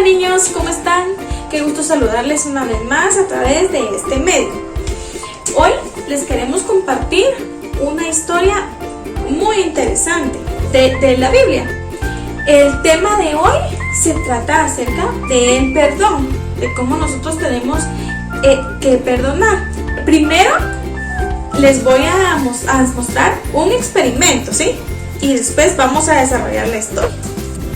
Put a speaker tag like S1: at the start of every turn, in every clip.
S1: niños, ¿cómo están? Qué gusto saludarles una vez más a través de este medio. Hoy les queremos compartir una historia muy interesante de la Biblia. El tema de hoy se trata acerca del perdón, de cómo nosotros tenemos que perdonar. Primero les voy a mostrar un experimento, ¿sí? Y después vamos a desarrollar la historia.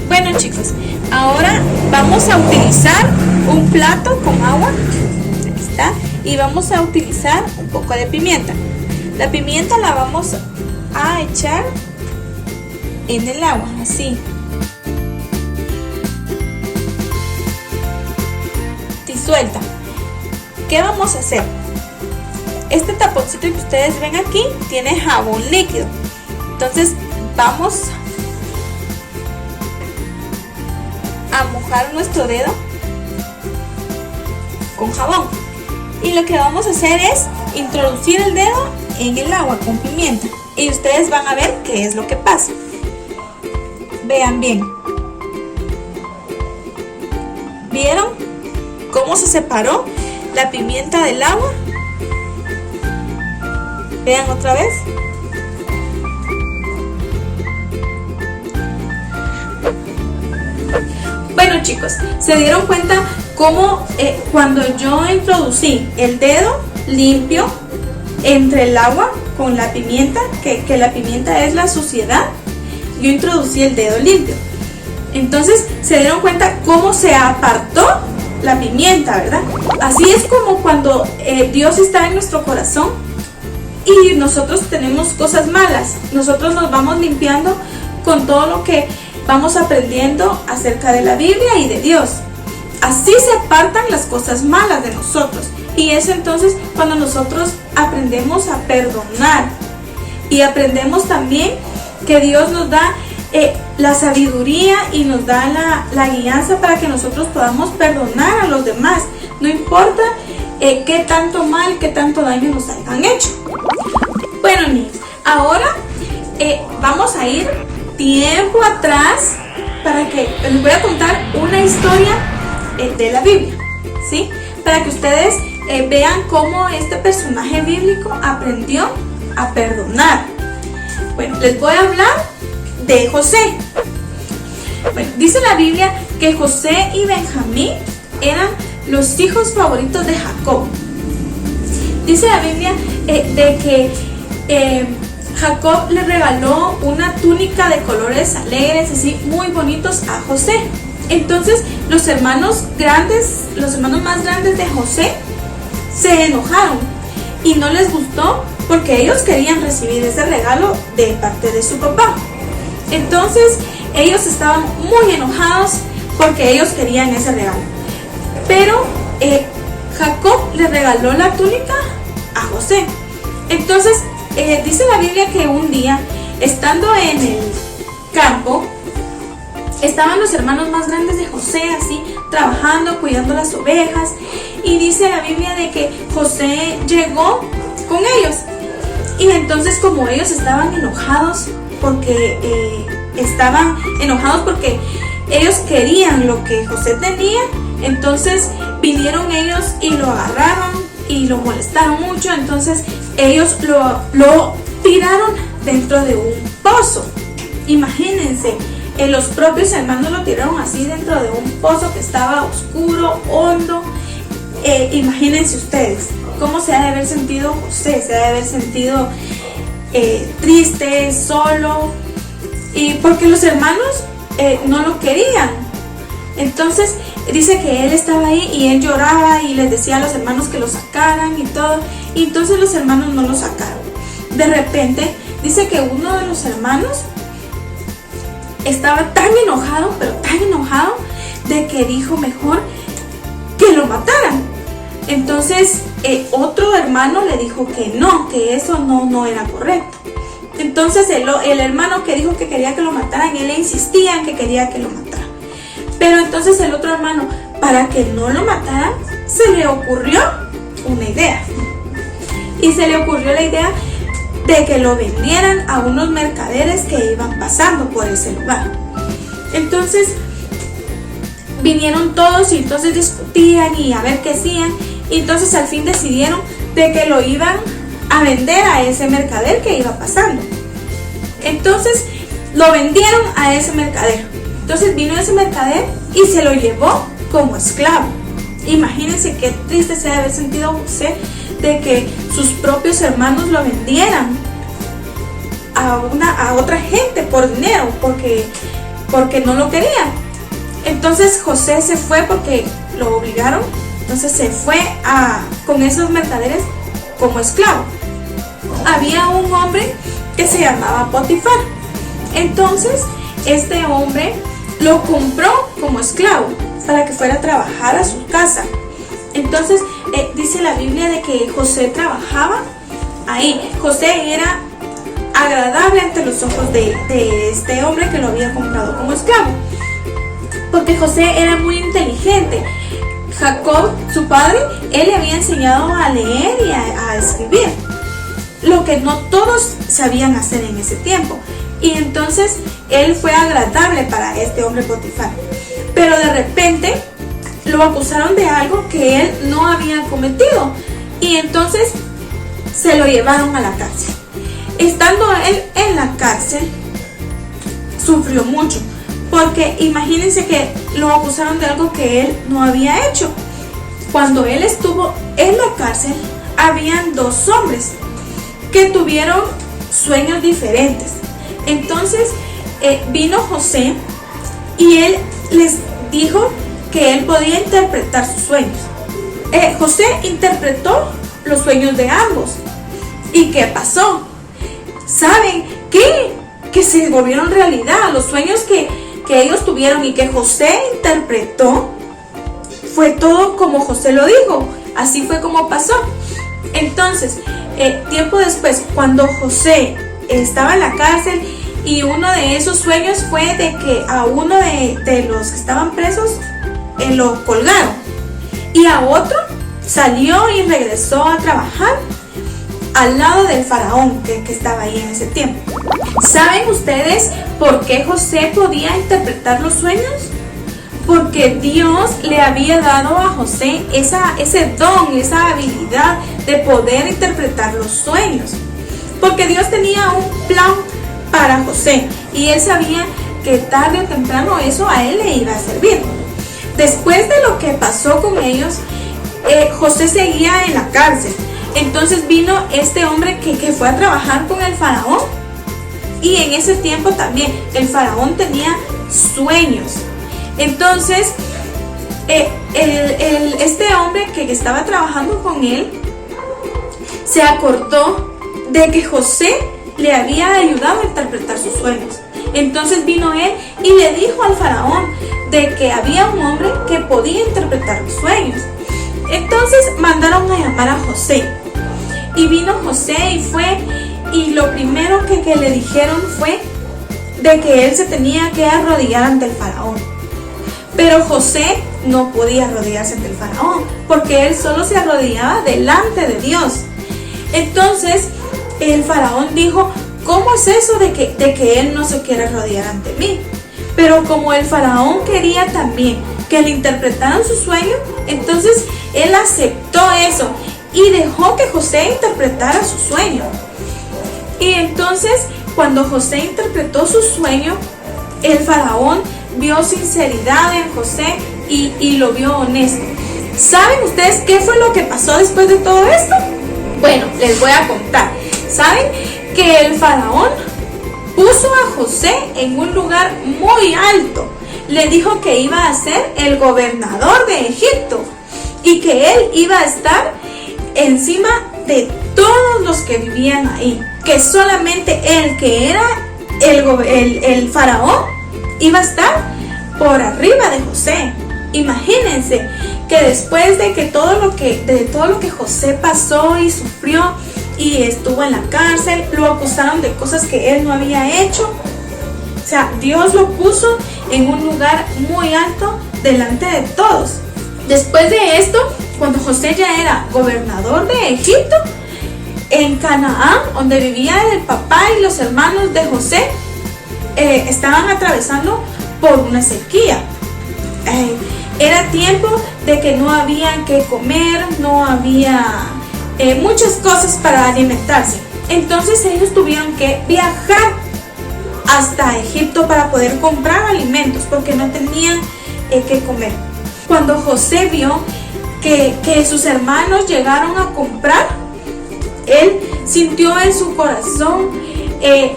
S1: Bueno, chicos, ahora vamos a utilizar un plato con agua, aquí está, y vamos a utilizar un poco de pimienta. La pimienta la vamos a echar en el agua, así. Disuelta. ¿Qué vamos a hacer? Este taponcito que ustedes ven aquí tiene jabón líquido. Entonces vamos a mojar nuestro dedo con jabón. Y lo que vamos a hacer es introducir el dedo en el agua con pimienta. Y ustedes van a ver qué es lo que pasa. Vean bien. ¿Vieron cómo se separó la pimienta del agua? Vean otra vez. Bueno, chicos, ¿se dieron cuenta cómo cuando yo introducí el dedo limpio entre el agua con la pimienta, que la pimienta es la suciedad, yo introducí el dedo limpio? Entonces, ¿se dieron cuenta cómo se apartó la pimienta, verdad? Así es como cuando Dios está en nuestro corazón y nosotros tenemos cosas malas. Nosotros nos vamos limpiando con todo lo que vamos aprendiendo acerca de la Biblia y de Dios. Así se apartan las cosas malas de nosotros. Y es entonces cuando nosotros aprendemos a perdonar. Y aprendemos también que Dios nos da la sabiduría y nos da la guianza para que nosotros podamos perdonar a los demás. No importa qué tanto mal, qué tanto daño nos hayan hecho. Bueno, niños, ahora vamos a ir tiempo atrás para que les voy a contar una historia de la Biblia, ¿sí? Para que ustedes vean cómo este personaje bíblico aprendió a perdonar. Bueno, les voy a hablar de José. Bueno, dice la Biblia que José y Benjamín eran los hijos favoritos de Jacob. Dice la Biblia de que Jacob le regaló una túnica de colores alegres, así muy bonitos a José. Entonces los hermanos más grandes de José se enojaron y no les gustó porque ellos querían recibir ese regalo de parte de su papá. Entonces ellos estaban muy enojados porque ellos querían ese regalo. Pero Jacob le regaló la túnica a José. Entonces dice la Biblia que un día, estando en el campo, estaban los hermanos más grandes de José así trabajando, cuidando las ovejas, y dice la Biblia de que José llegó con ellos. Y entonces, como ellos estaban enojados porque ellos querían lo que José tenía, entonces vinieron ellos y lo agarraron y lo molestaron mucho. Entonces ellos lo tiraron dentro de un pozo. Imagínense, los propios hermanos lo tiraron así dentro de un pozo que estaba oscuro, hondo. Imagínense ustedes cómo se ha de haber sentido José. Se ha de haber sentido triste, solo, y porque los hermanos no lo querían. Entonces dice que él estaba ahí y él lloraba y les decía a los hermanos que lo sacaran y todo. Y entonces los hermanos no lo sacaron. De repente dice que uno de los hermanos estaba tan enojado, pero tan enojado, de que dijo mejor que lo mataran. Entonces otro hermano le dijo que no, que eso no era correcto. Entonces el hermano que dijo que quería que lo mataran, él le insistía en que quería que lo mataran. Pero entonces el otro hermano, para que no lo mataran, se le ocurrió una idea. Y se le ocurrió la idea de que lo vendieran a unos mercaderes que iban pasando por ese lugar. Entonces vinieron todos y entonces discutían y a ver qué hacían. Y entonces al fin decidieron de que lo iban a vender a ese mercader que iba pasando. Entonces lo vendieron a ese mercader. Entonces vino ese mercader y se lo llevó como esclavo. Imagínense qué triste se debe haber sentido José de que sus propios hermanos lo vendieran a otra gente por dinero, porque no lo querían. Entonces José se fue porque lo obligaron. Entonces se fue con esos mercaderes como esclavo. Había un hombre que se llamaba Potifar. Entonces este hombre lo compró como esclavo para que fuera a trabajar a su casa. Entonces dice la Biblia de que José trabajaba ahí. José era agradable ante los ojos de este hombre que lo había comprado como esclavo, porque José era muy inteligente. Jacob, su padre, él le había enseñado a leer y a escribir, lo que no todos sabían hacer en ese tiempo. Y entonces él fue agradable para este hombre Potifar. Pero de repente lo acusaron de algo que él no había cometido, y entonces se lo llevaron a la cárcel. Estando él en la cárcel, sufrió mucho, porque imagínense que lo acusaron de algo que él no había hecho. Cuando él estuvo en la cárcel, habían dos hombres que tuvieron sueños diferentes. Entonces vino José y él les dijo que él podía interpretar sus sueños. José interpretó los sueños de ambos. ¿Y qué pasó? ¿Saben qué? Que se volvieron realidad. Los sueños que ellos tuvieron y que José interpretó, fue todo como José lo dijo. Así fue como pasó. Entonces, tiempo después, cuando José estaba en la cárcel, y uno de esos sueños fue de que a uno de los que estaban presos lo colgaron, y a otro salió y regresó a trabajar al lado del faraón que estaba ahí en ese tiempo. ¿Saben ustedes por qué José podía interpretar los sueños? Porque Dios le había dado a José ese don, esa habilidad de poder interpretar los sueños. Porque Dios tenía un plan para José y él sabía que tarde o temprano eso a él le iba a servir. Después de lo que pasó con ellos, José seguía en la cárcel. Entonces vino este hombre que fue a trabajar con el faraón, y en ese tiempo también el faraón tenía sueños. Entonces este hombre que estaba trabajando con él se acordó de que José le había ayudado a interpretar sus sueños. Entonces vino él y le dijo al faraón de que había un hombre que podía interpretar los sueños. Entonces mandaron a llamar a José, y vino José y fue, y lo primero que le dijeron fue de que él se tenía que arrodillar ante el faraón. Pero José no podía arrodillarse ante el faraón, porque él solo se arrodillaba delante de Dios. Entonces el faraón dijo: ¿cómo es eso de que él no se quiere arrodillar ante mí? Pero como el faraón quería también que le interpretaran su sueño, entonces él aceptó eso y dejó que José interpretara su sueño. Y entonces cuando José interpretó su sueño, el faraón vio sinceridad en José y lo vio honesto. ¿Saben ustedes qué fue lo que pasó después de todo esto? Bueno, les voy a contar. ¿Saben? Que el faraón puso a José en un lugar muy alto. Le dijo que iba a ser el gobernador de Egipto y que él iba a estar encima de todos los que vivían ahí. Que solamente él, que era el faraón, iba a estar por arriba de José. Imagínense que después de todo lo que José pasó y sufrió y estuvo en la cárcel, lo acusaron de cosas que él no había hecho. O sea, Dios lo puso en un lugar muy alto delante de todos. Después de esto, cuando José ya era gobernador de Egipto, en Canaán, donde vivía el papá y los hermanos de José, estaban atravesando por una sequía. Era tiempo de que no había que comer, no había muchas cosas para alimentarse. Entonces ellos tuvieron que viajar hasta Egipto para poder comprar alimentos porque no tenían que comer. Cuando José vio que sus hermanos llegaron a comprar, él sintió en su corazón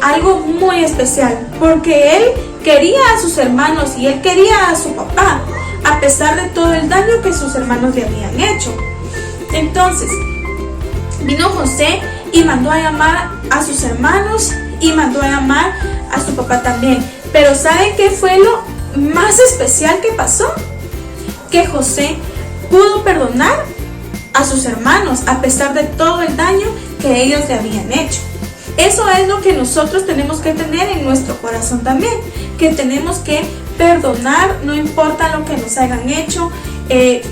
S1: algo muy especial, porque él quería a sus hermanos y él quería a su papá, a pesar de todo el daño que sus hermanos le habían hecho. Entonces vino José y mandó a llamar a sus hermanos y mandó a llamar a su papá también. Pero ¿saben qué fue lo más especial que pasó? Que José pudo perdonar a sus hermanos a pesar de todo el daño que ellos le habían hecho. Eso es lo que nosotros tenemos que tener en nuestro corazón también, que tenemos que perdonar, no importa lo que nos hayan hecho,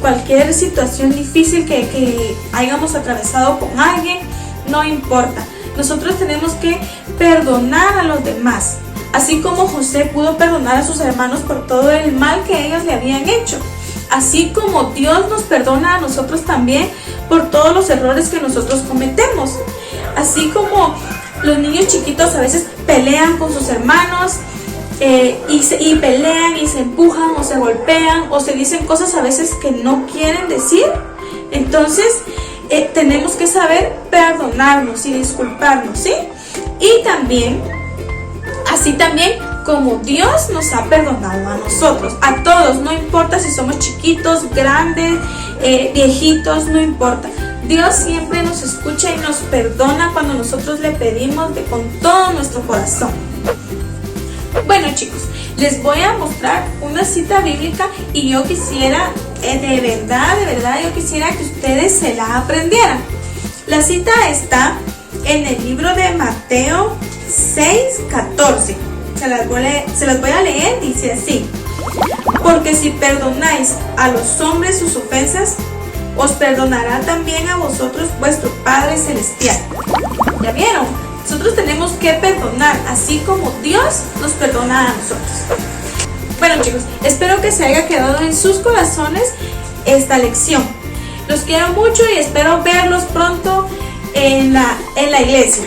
S1: cualquier situación difícil que hayamos atravesado con alguien, no importa. Nosotros tenemos que perdonar a los demás, así como José pudo perdonar a sus hermanos por todo el mal que ellos le habían hecho. Así como Dios nos perdona a nosotros también por todos los errores que nosotros cometemos. Así como los niños chiquitos a veces pelean con sus hermanos y pelean y se empujan o se golpean o se dicen cosas a veces que no quieren decir. Entonces tenemos que saber perdonarnos y disculparnos, ¿sí? Y también, así también como Dios nos ha perdonado a nosotros, a todos, no importa si somos chiquitos, grandes, viejitos, no importa. Dios siempre nos escucha y nos perdona cuando nosotros le pedimos con todo nuestro corazón. Bueno, chicos, les voy a mostrar una cita bíblica y yo quisiera, de verdad, yo quisiera que ustedes se la aprendieran. La cita está en el libro de Mateo 6:14. Se las voy a leer, dice así: porque si perdonáis a los hombres sus ofensas, os perdonará también a vosotros vuestro Padre Celestial. ¿Ya vieron? Nosotros tenemos que perdonar, así como Dios nos perdona a nosotros. Bueno, chicos, espero que se haya quedado en sus corazones esta lección. Los quiero mucho y espero verlos pronto en la iglesia.